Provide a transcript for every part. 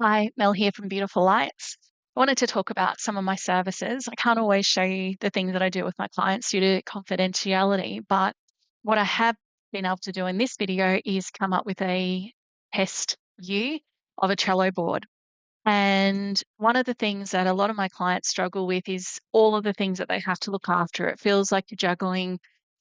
Hi, Mel here from Beautiful Lights. I wanted to talk about some of my services. I can't always show you the things that I do with my clients due to confidentiality, but what I have been able to do in this video is come up with a test view of a Trello board. And one of the things that a lot of my clients struggle with is all of the things that they have to look after. It feels like you're juggling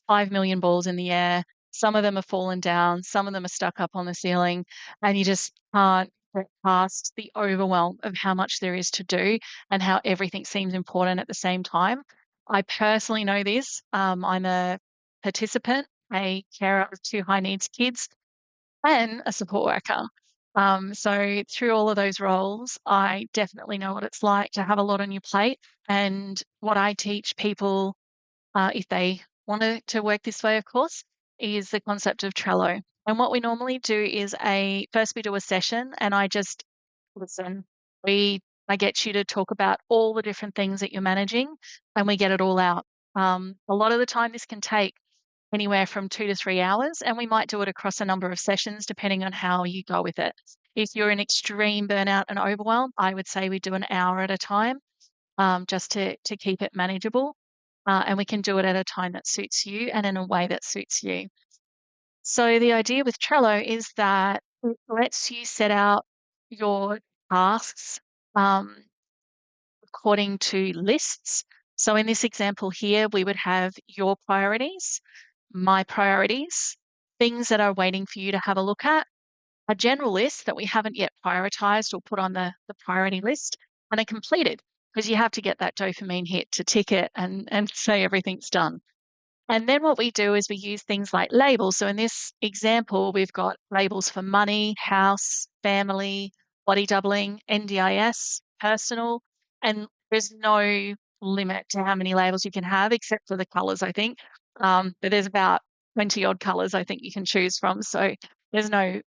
5 million balls in the air. Some of them have fallen down, some of them are stuck up on the ceiling, and you just can't get past the overwhelm of how much there is to do and how everything seems important at the same time. I personally know this. I'm a participant, a carer of two high needs kids, and a support worker. So through all of those roles, I definitely know what it's like to have a lot on your plate. And what I teach people, if they want to work this way, of course, is the concept of Trello. And what we normally do is first we do a session, and I just listen. I get you to talk about all the different things that you're managing, and we get it all out. A lot of the time, this can take anywhere from 2 to 3 hours, and we might do it across a number of sessions depending on how you go with it. If you're in extreme burnout and overwhelm, I would say we do an hour at a time, just to keep it manageable. And we can do it at a time that suits you and in a way that suits you. So the idea with Trello is that it lets you set out your tasks um, according to lists. So in this example here, we would have your priorities, my priorities, things that are waiting for you to have a look at, a general list that we haven't yet prioritized or put on the priority list, and a completed, because you have to get that dopamine hit to tick it and say everything's done. And then what we do is we use things like labels. So in this example, we've got labels for money, house, family, body doubling, NDIS, personal, and there's no limit to how many labels you can have except for the colors, I think. But there's about 20 odd colors I think you can choose from. So there's no,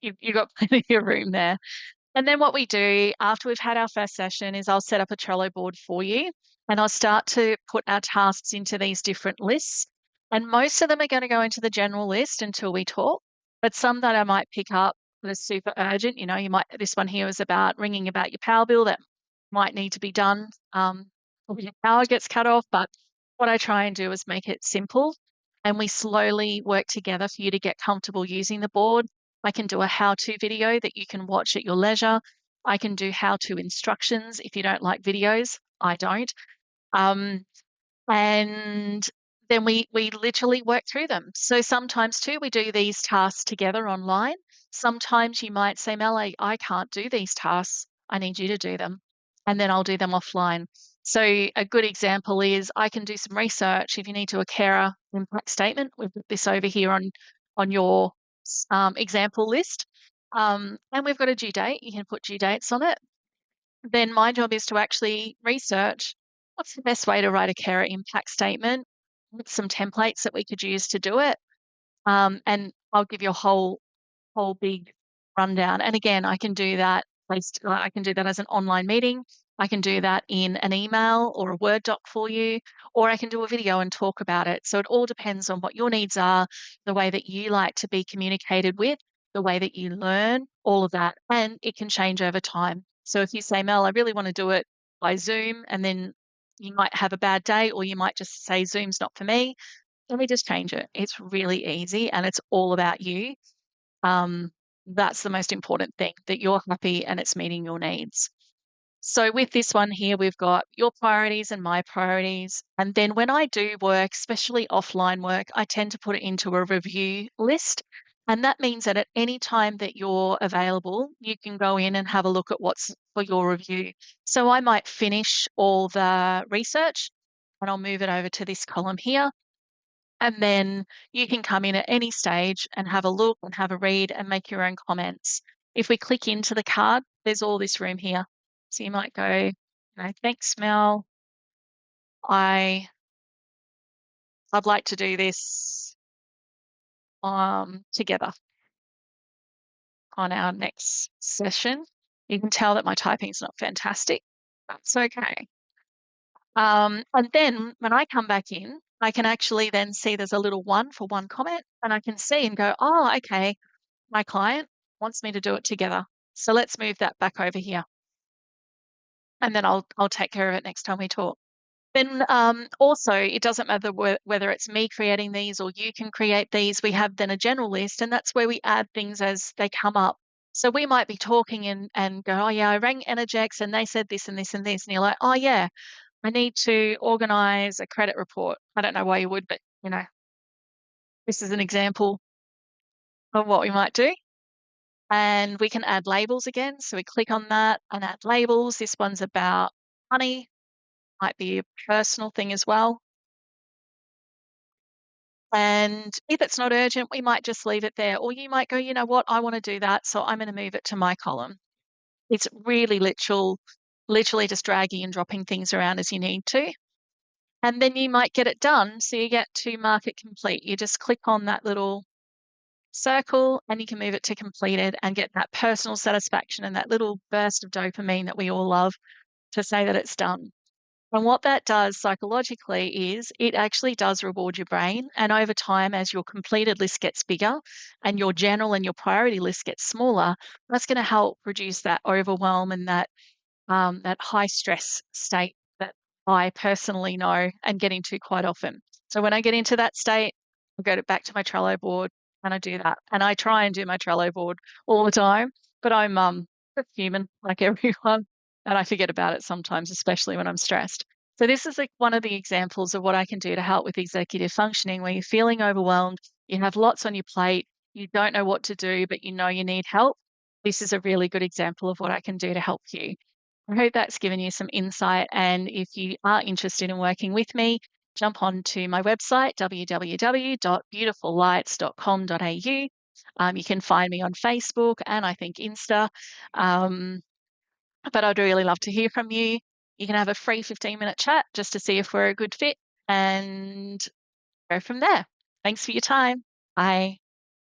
you've got plenty of room there. And then what we do after we've had our first session is I'll set up a Trello board for you, and I'll start to put our tasks into these different lists. And most of them are going to go into the general list until we talk, but some that I might pick up that are super urgent, this one here is about ringing about your power bill that might need to be done before your power gets cut off. But what I try and do is make it simple, and we slowly work together for you to get comfortable using the board. I can do a how-to video that you can watch at your leisure. I can do how-to instructions if you don't like videos. I don't. Um, and then we literally work through them. So sometimes too, we do these tasks together online. Sometimes you might say, Mel, I can't do these tasks. I need you to do them. And then I'll do them offline. So a good example is I can do some research if you need to do a carer impact statement. We've got this over here on your example list. And we've got a due date. You can put due dates on it. Then my job is to actually research what's the best way to write a carer impact statement with some templates that we could use to do it. And I'll give you a whole big rundown. And again, I can do that I can do that as an online meeting. I can do that in an email or a Word doc for you, or I can do a video and talk about it. So it all depends on what your needs are, the way that you like to be communicated with, the way that you learn, all of that. And it can change over time. So if you say, Mel, I really want to do it by Zoom, and then you might have a bad day, or you might just say, Zoom's not for me, let me just change it. It's really easy and it's all about you. Um, that's the most important thing, that you're happy and it's meeting your needs. So with this one here, we've got your priorities and my priorities. And then when I do work, especially offline work, I tend to put it into a review list. And that means that at any time that you're available, you can go in and have a look at what's for your review. So I might finish all the research and I'll move it over to this column here. And then you can come in at any stage and have a look and have a read and make your own comments. If we click into the card, there's all this room here. So you might go, thanks, Mel. I'd like to do this together on our next session. You can tell that my typing's not fantastic. That's okay. And then when I come back in, I can actually then see there's a little one for one comment, and I can see and go, oh, okay, my client wants me to do it together. So let's move that back over here. And then I'll take care of it next time we talk. Then also, it doesn't matter whether it's me creating these or you can create these. We have then a general list, and that's where we add things as they come up. So we might be talking and go, oh yeah, I rang Energex and they said this and this and this. And you're like, oh yeah, I need to organize a credit report. I don't know why you would, but this is an example of what we might do. And we can add labels again. So we click on that and add labels. This one's about money, might be a personal thing as well. And if it's not urgent, we might just leave it there. Or you might go, you know what, I want to do that. So I'm going to move it to my column. It's really literally just dragging and dropping things around as you need to. And then you might get it done. So you get to mark it complete. You just click on that little circle and you can move it to completed and get that personal satisfaction and that little burst of dopamine that we all love to say that it's done. And what that does psychologically is it actually does reward your brain. And over time, as your completed list gets bigger and your general and your priority list gets smaller, that's going to help reduce that overwhelm and that high stress state that I personally know and get into quite often. So when I get into that state, I back to my Trello board and I do that. And I try and do my Trello board all the time, but I'm just human like everyone, and I forget about it sometimes, especially when I'm stressed. So this is like one of the examples of what I can do to help with executive functioning where you're feeling overwhelmed, you have lots on your plate, you don't know what to do, but you know you need help. This is a really good example of what I can do to help you. I hope that's given you some insight. And if you are interested in working with me, jump on to my website, www.beautifullights.com.au. You can find me on Facebook and I think Insta. But I'd really love to hear from you. You can have a free 15-minute chat just to see if we're a good fit and go from there. Thanks for your time. Bye.